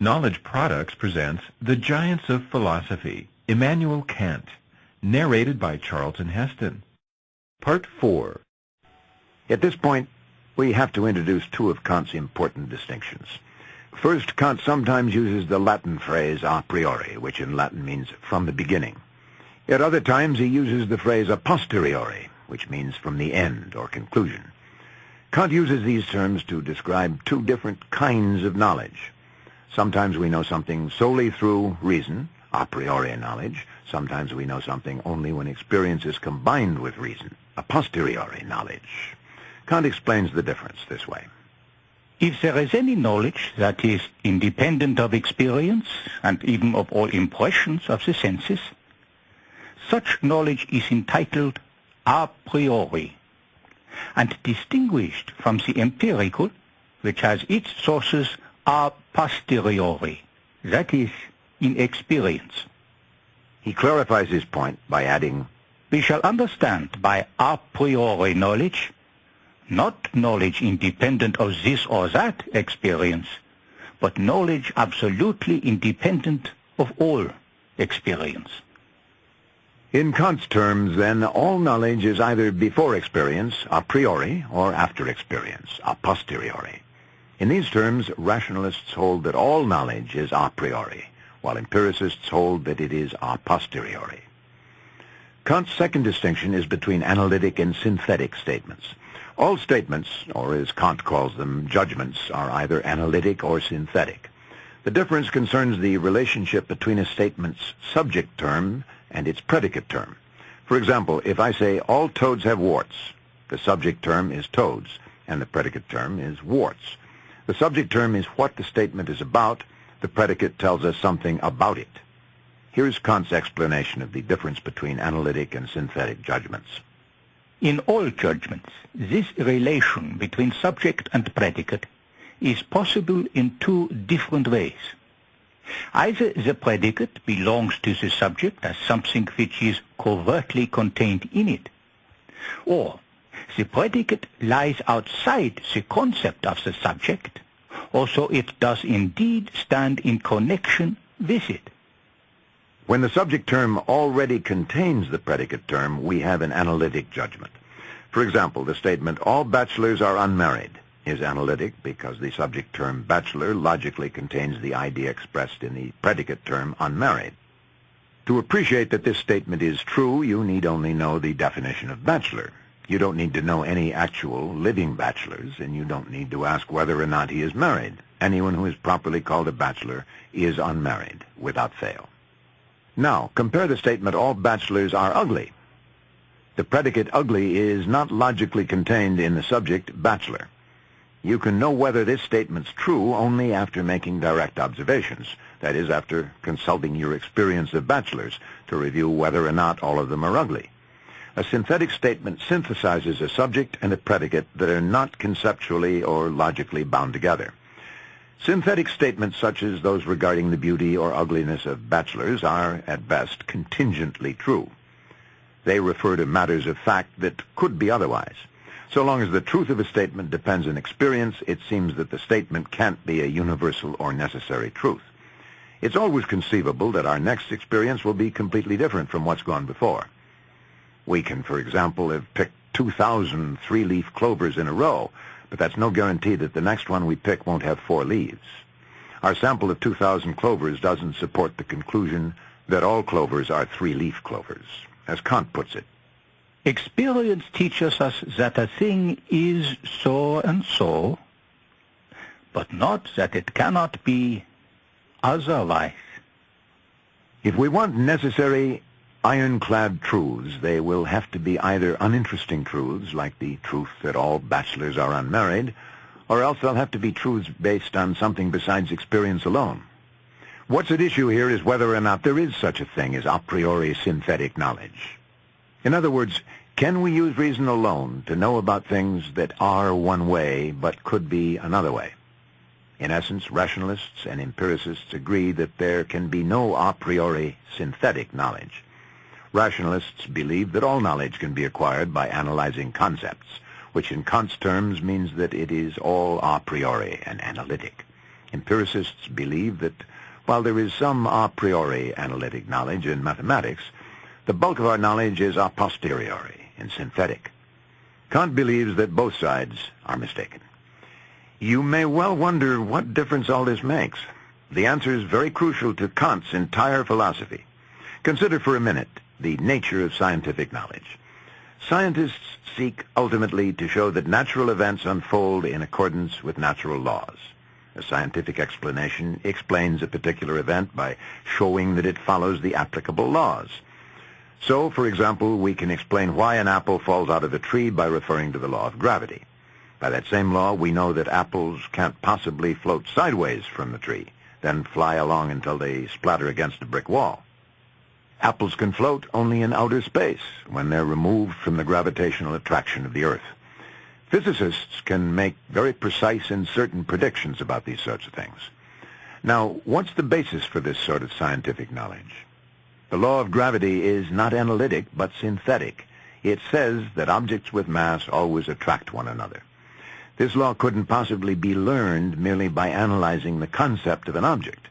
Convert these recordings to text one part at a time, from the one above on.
Knowledge Products presents The Giants of Philosophy, Immanuel Kant, narrated by Charlton Heston. Part 4. At this point, we have to introduce two of Kant's important distinctions. First, Kant sometimes uses the Latin phrase a priori, which in Latin means from the beginning. At other times, he uses the phrase a posteriori, which means from the end or conclusion. Kant uses these terms to describe two different kinds of knowledge. Sometimes we know something solely through reason, a priori knowledge. Sometimes we know something only when experience is combined with reason, a posteriori knowledge. Kant explains the difference this way. If there is any knowledge that is independent of experience and even of all impressions of the senses, such knowledge is entitled a priori and distinguished from the empirical, which has its sources a posteriori, that is, in experience. He clarifies his point by adding, we shall understand by a priori knowledge not knowledge independent of this or that experience, but knowledge absolutely independent of all experience. In Kant's terms, then, all knowledge is either before experience, a priori, or after experience, a posteriori. In these terms, rationalists hold that all knowledge is a priori, while empiricists hold that it is a posteriori. Kant's second distinction is between analytic and synthetic statements. All statements, or as Kant calls them, judgments, are either analytic or synthetic. The difference concerns the relationship between a statement's subject term and its predicate term. For example, if I say all toads have warts, the subject term is toads, and the predicate term is warts. The subject term is what the statement is about. The predicate tells us something about it. Here's Kant's explanation of the difference between analytic and synthetic judgments. In all judgments, this relation between subject and predicate is possible in two different ways. Either the predicate belongs to the subject as something which is covertly contained in it, or the predicate lies outside the concept of the subject, also it does indeed stand in connection with it. When the subject term already contains the predicate term, we have an analytic judgment. For example, the statement, all bachelors are unmarried, is analytic because the subject term bachelor logically contains the idea expressed in the predicate term unmarried. To appreciate that this statement is true, you need only know the definition of bachelor. You don't need to know any actual living bachelors, and you don't need to ask whether or not he is married. Anyone who is properly called a bachelor is unmarried, without fail. Now, compare the statement, all bachelors are ugly. The predicate ugly is not logically contained in the subject bachelor. You can know whether this statement's true only after making direct observations, that is, after consulting your experience of bachelors to review whether or not all of them are ugly. A synthetic statement synthesizes a subject and a predicate that are not conceptually or logically bound together. Synthetic statements such as those regarding the beauty or ugliness of bachelors are, at best, contingently true. They refer to matters of fact that could be otherwise. So long as the truth of a statement depends on experience, it seems that the statement can't be a universal or necessary truth. It's always conceivable that our next experience will be completely different from what's gone before. We can, for example, have picked 2,000 three-leaf clovers in a row, but that's no guarantee that the next one we pick won't have 4 leaves. Our sample of 2,000 clovers doesn't support the conclusion that all clovers are three-leaf clovers, as Kant puts it. Experience teaches us that a thing is so and so, but not that it cannot be otherwise. If we want necessary ironclad truths, they will have to be either uninteresting truths, like the truth that all bachelors are unmarried, or else they'll have to be truths based on something besides experience alone. What's at issue here is whether or not there is such a thing as a priori synthetic knowledge. In other words, can we use reason alone to know about things that are one way but could be another way? In essence, rationalists and empiricists agree that there can be no a priori synthetic knowledge. Rationalists believe that all knowledge can be acquired by analyzing concepts, which in Kant's terms means that it is all a priori and analytic. Empiricists believe that while there is some a priori analytic knowledge in mathematics, the bulk of our knowledge is a posteriori and synthetic. Kant believes that both sides are mistaken. You may well wonder what difference all this makes. The answer is very crucial to Kant's entire philosophy. Consider for a minute the nature of scientific knowledge. Scientists seek ultimately to show that natural events unfold in accordance with natural laws. A scientific explanation explains a particular event by showing that it follows the applicable laws. So, for example, we can explain why an apple falls out of a tree by referring to the law of gravity. By that same law, we know that apples can't possibly float sideways from the tree, then fly along until they splatter against a brick wall. Apples can float only in outer space when they're removed from the gravitational attraction of the Earth. Physicists can make very precise and certain predictions about these sorts of things. Now, what's the basis for this sort of scientific knowledge? The law of gravity is not analytic, but synthetic. It says that objects with mass always attract one another. This law couldn't possibly be learned merely by analyzing the concept of an object.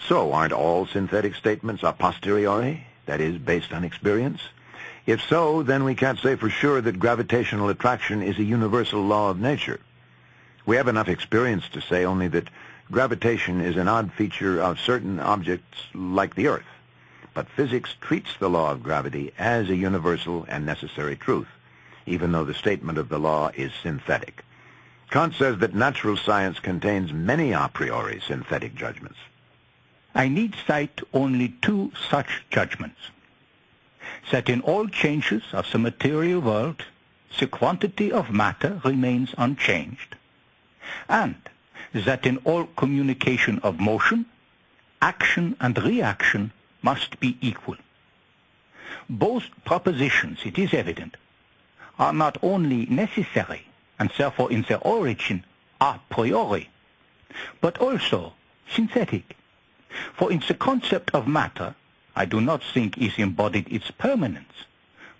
So, aren't all synthetic statements a posteriori, that is, based on experience? If so, then we can't say for sure that gravitational attraction is a universal law of nature. We have enough experience to say only that gravitation is an odd feature of certain objects like the Earth. But physics treats the law of gravity as a universal and necessary truth, even though the statement of the law is synthetic. Kant says that natural science contains many a priori synthetic judgments. I need cite only two such judgments. That in all changes of the material world, the quantity of matter remains unchanged, and that in all communication of motion, action and reaction must be equal. Both propositions, it is evident, are not only necessary, and therefore in their origin a priori, but also synthetic. For in the concept of matter, I do not think is embodied its permanence,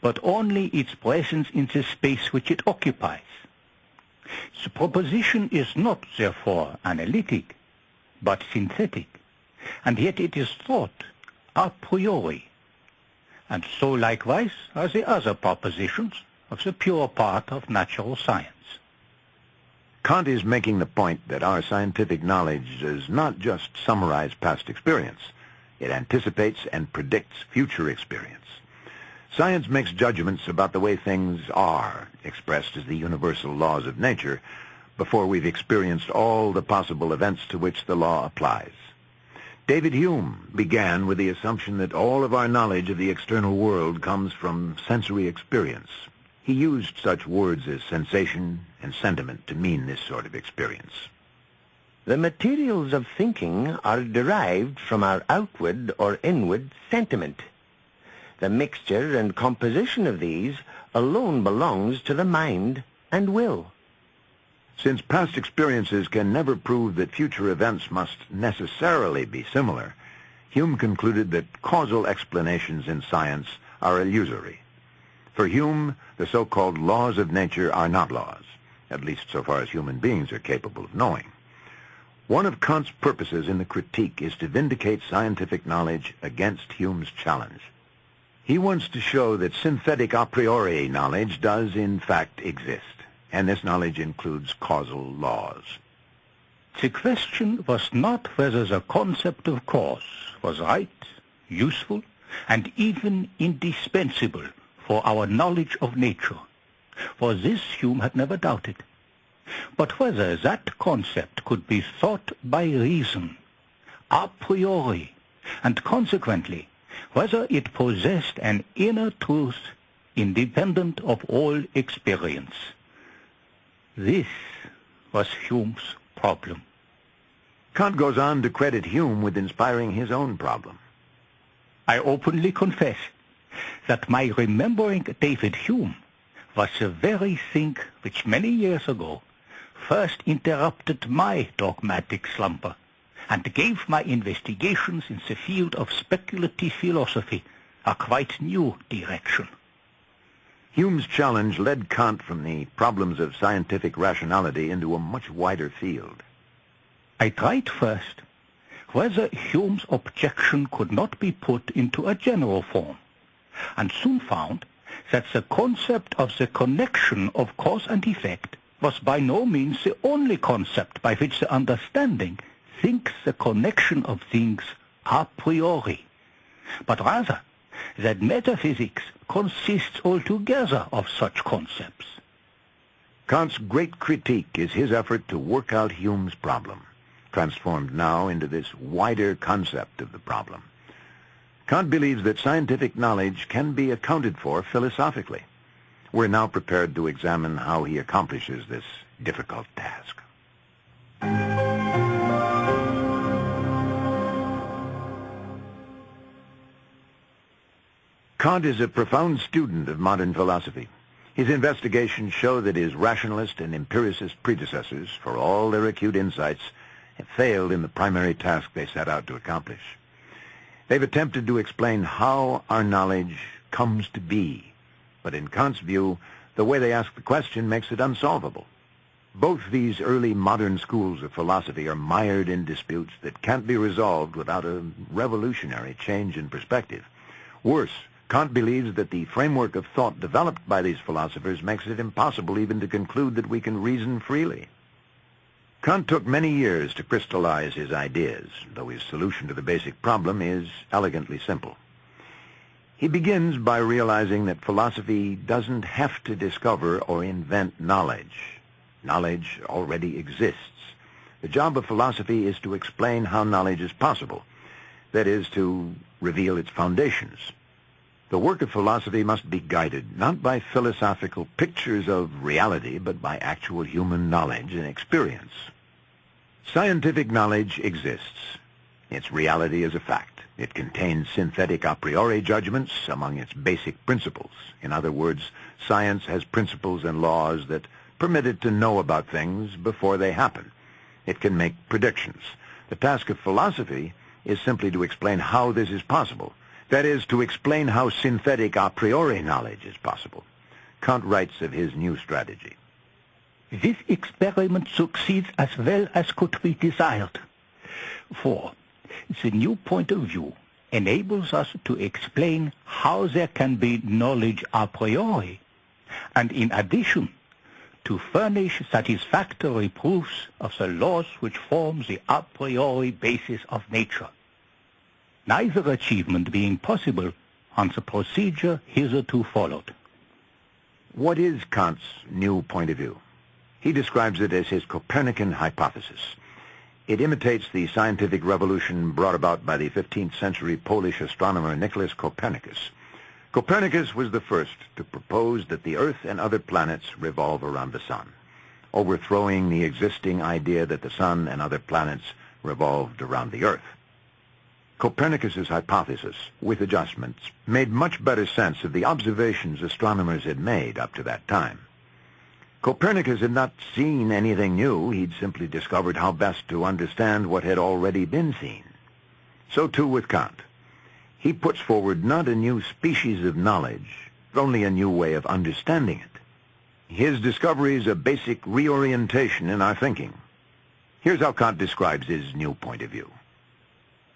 but only its presence in the space which it occupies. The proposition is not, therefore, analytic, but synthetic, and yet it is thought a priori. And so likewise are the other propositions of the pure part of natural science. Kant is making the point that our scientific knowledge does not just summarize past experience. It anticipates and predicts future experience. Science makes judgments about the way things are, expressed as the universal laws of nature, before we've experienced all the possible events to which the law applies. David Hume began with the assumption that all of our knowledge of the external world comes from sensory experience. He used such words as sensation and sentiment to mean this sort of experience. The materials of thinking are derived from our outward or inward sentiment. The mixture and composition of these alone belongs to the mind and will. Since past experiences can never prove that future events must necessarily be similar, Hume concluded that causal explanations in science are illusory. For Hume, the so-called laws of nature are not laws, at least so far as human beings are capable of knowing. One of Kant's purposes in the critique is to vindicate scientific knowledge against Hume's challenge. He wants to show that synthetic a priori knowledge does in fact exist, and this knowledge includes causal laws. The question was not whether the concept of cause was right, useful, and even indispensable for our knowledge of nature. For this Hume had never doubted. But whether that concept could be thought by reason, a priori, and consequently, whether it possessed an inner truth independent of all experience. This was Hume's problem. Kant goes on to credit Hume with inspiring his own problem. I openly confess that my remembering David Hume was the very thing which many years ago first interrupted my dogmatic slumber and gave my investigations in the field of speculative philosophy a quite new direction. Hume's challenge led Kant from the problems of scientific rationality into a much wider field. I tried first whether Hume's objection could not be put into a general form, and soon found that the concept of the connection of cause and effect was by no means the only concept by which the understanding thinks the connection of things a priori, but rather that metaphysics consists altogether of such concepts. Kant's great critique is his effort to work out Hume's problem, transformed now into this wider concept of the problem. Kant believes that scientific knowledge can be accounted for philosophically. We're now prepared to examine how he accomplishes this difficult task. Kant is a profound student of modern philosophy. His investigations show that his rationalist and empiricist predecessors, for all their acute insights, have failed in the primary task they set out to accomplish. They've attempted to explain how our knowledge comes to be, but in Kant's view, the way they ask the question makes it unsolvable. Both these early modern schools of philosophy are mired in disputes that can't be resolved without a revolutionary change in perspective. Worse, Kant believes that the framework of thought developed by these philosophers makes it impossible even to conclude that we can reason freely. Kant took many years to crystallize his ideas, though his solution to the basic problem is elegantly simple. He begins by realizing that philosophy doesn't have to discover or invent knowledge. Knowledge already exists. The job of philosophy is to explain how knowledge is possible, that is, to reveal its foundations. The work of philosophy must be guided not by philosophical pictures of reality, but by actual human knowledge and experience. Scientific knowledge exists. Its reality is a fact. It contains synthetic a priori judgments among its basic principles. In other words, science has principles and laws that permit it to know about things before they happen. It can make predictions. The task of philosophy is simply to explain how this is possible. That is, to explain how synthetic a priori knowledge is possible. Kant writes of his new strategy. This experiment succeeds as well as could be desired, for the new point of view enables us to explain how there can be knowledge a priori, and in addition, to furnish satisfactory proofs of the laws which form the a priori basis of nature. Neither achievement being possible on the procedure hitherto followed. What is Kant's new point of view? He describes it as his Copernican hypothesis. It imitates the scientific revolution brought about by the 15th century Polish astronomer Nicholas Copernicus. Copernicus was the first to propose that the Earth and other planets revolve around the sun, overthrowing the existing idea that the sun and other planets revolved around the Earth. Copernicus's hypothesis, with adjustments, made much better sense of the observations astronomers had made up to that time. Copernicus had not seen anything new. He'd simply discovered how best to understand what had already been seen. So too with Kant. He puts forward not a new species of knowledge, but only a new way of understanding it. His discovery is a basic reorientation in our thinking. Here's how Kant describes his new point of view.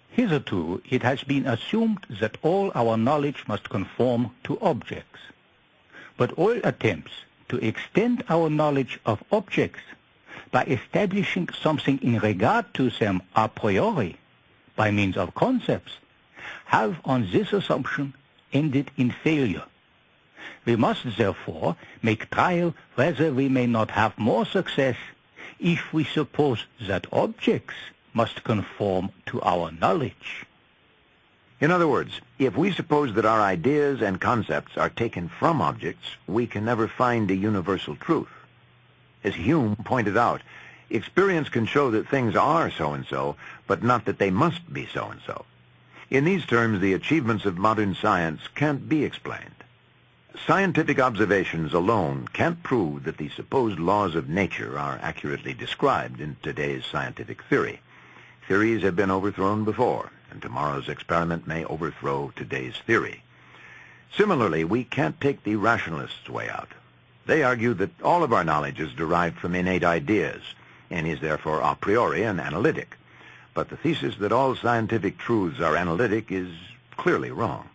Hitherto, it has been assumed that all our knowledge must conform to objects. But all attempts to extend our knowledge of objects by establishing something in regard to them a priori, by means of concepts, have on this assumption ended in failure. We must therefore make trial whether we may not have more success if we suppose that objects must conform to our knowledge. In other words, if we suppose that our ideas and concepts are taken from objects, we can never find a universal truth. As Hume pointed out, experience can show that things are so-and-so, but not that they must be so-and-so. In these terms, the achievements of modern science can't be explained. Scientific observations alone can't prove that the supposed laws of nature are accurately described in today's scientific theory. Theories have been overthrown before, and tomorrow's experiment may overthrow today's theory. Similarly, we can't take the rationalists' way out. They argue that all of our knowledge is derived from innate ideas. and is therefore a priori an analytic. But the thesis that all scientific truths are analytic is clearly wrong.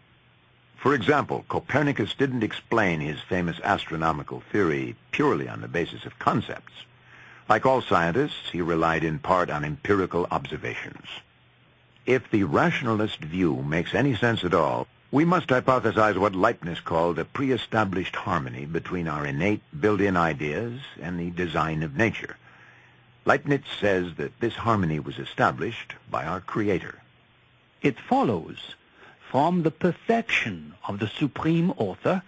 For example, Copernicus didn't explain his famous astronomical theory purely on the basis of concepts. Like all scientists, he relied in part on empirical observations. If the rationalist view makes any sense at all, we must hypothesize what Leibniz called a pre-established harmony between our innate built-in ideas and the design of nature. Leibniz says that this harmony was established by our Creator. It follows from the perfection of the Supreme Author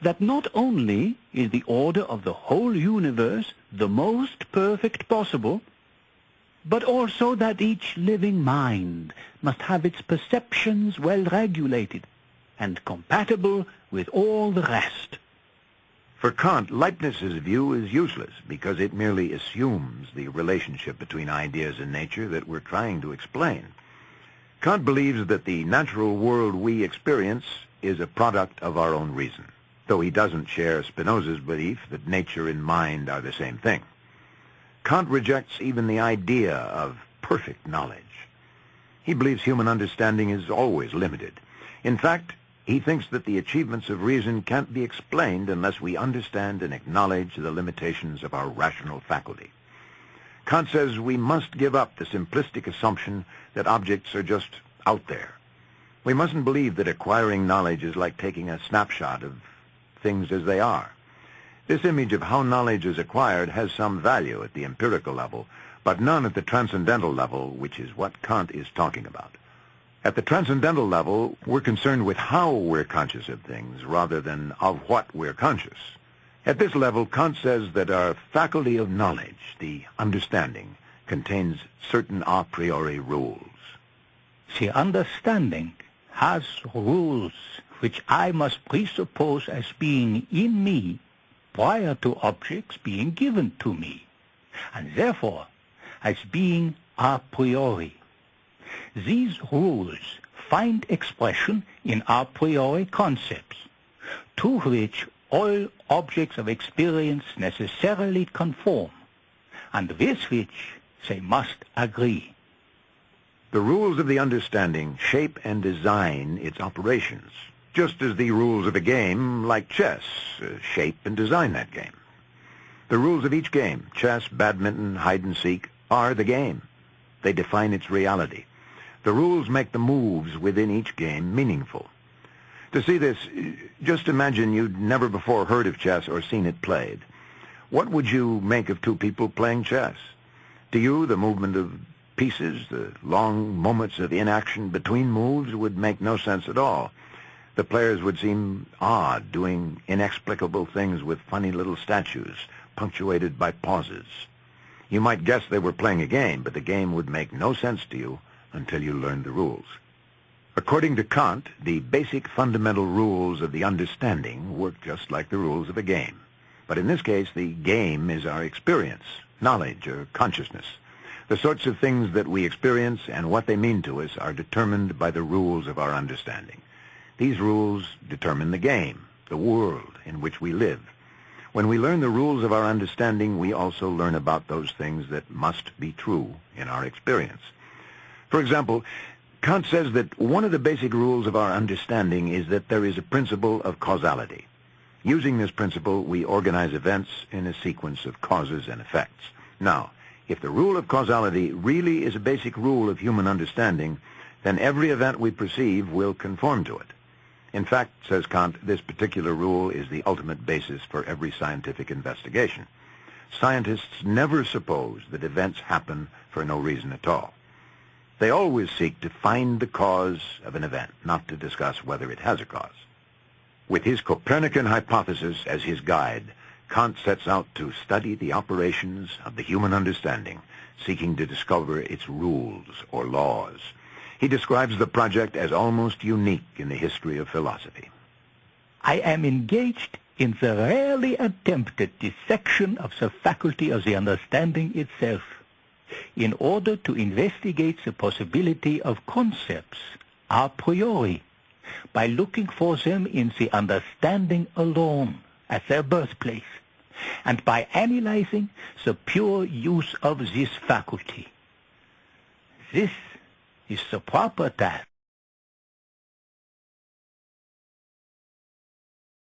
that not only is the order of the whole universe the most perfect possible, but also that each living mind must have its perceptions well regulated and compatible with all the rest. For Kant, Leibniz's view is useless because it merely assumes the relationship between ideas and nature that we're trying to explain. Kant believes that the natural world we experience is a product of our own reason, though he doesn't share Spinoza's belief that nature and mind are the same thing. Kant rejects even the idea of perfect knowledge. He believes human understanding is always limited. In fact, he thinks that the achievements of reason can't be explained unless we understand and acknowledge the limitations of our rational faculty. Kant says we must give up the simplistic assumption that objects are just out there. We mustn't believe that acquiring knowledge is like taking a snapshot of things as they are. This image of how knowledge is acquired has some value at the empirical level, but none at the transcendental level, which is what Kant is talking about. At the transcendental level, we're concerned with how we're conscious of things rather than of what we're conscious. At this level, Kant says that our faculty of knowledge, the understanding, contains certain a priori rules. The understanding has rules which I must presuppose as being in me prior to objects being given to me, and therefore as being a priori. These rules find expression in a priori concepts, to which all objects of experience necessarily conform, and with which they must agree. The rules of the understanding shape and design its operations, just as the rules of a game, like chess, shape and design that game. The rules of each game, chess, badminton, hide-and-seek, are the game. They define its reality. The rules make the moves within each game meaningful. To see this, just imagine you'd never before heard of chess or seen it played. What would you make of two people playing chess? To you, the movement of pieces, the long moments of inaction between moves would make no sense at all. The players would seem odd, doing inexplicable things with funny little statues, punctuated by pauses. You might guess they were playing a game, but the game would make no sense to you until you learned the rules. According to Kant, the basic fundamental rules of the understanding work just like the rules of a game. But in this case, the game is our experience, knowledge, or consciousness. The sorts of things that we experience and what they mean to us are determined by the rules of our understanding. These rules determine the game, the world in which we live. When we learn the rules of our understanding, we also learn about those things that must be true in our experience. For example, Kant says that one of the basic rules of our understanding is that there is a principle of causality. Using this principle, we organize events in a sequence of causes and effects. Now, if the rule of causality really is a basic rule of human understanding, then every event we perceive will conform to it. In fact, says Kant, this particular rule is the ultimate basis for every scientific investigation. Scientists never suppose that events happen for no reason at all. They always seek to find the cause of an event, not to discuss whether it has a cause. With his Copernican hypothesis as his guide, Kant sets out to study the operations of the human understanding, seeking to discover its rules or laws. He describes the project as almost unique in the history of philosophy. I am engaged in the rarely attempted dissection of the faculty of the understanding itself, in order to investigate the possibility of concepts a priori, by looking for them in the understanding alone, at their birthplace, and by analyzing the pure use of this faculty. This is the proper task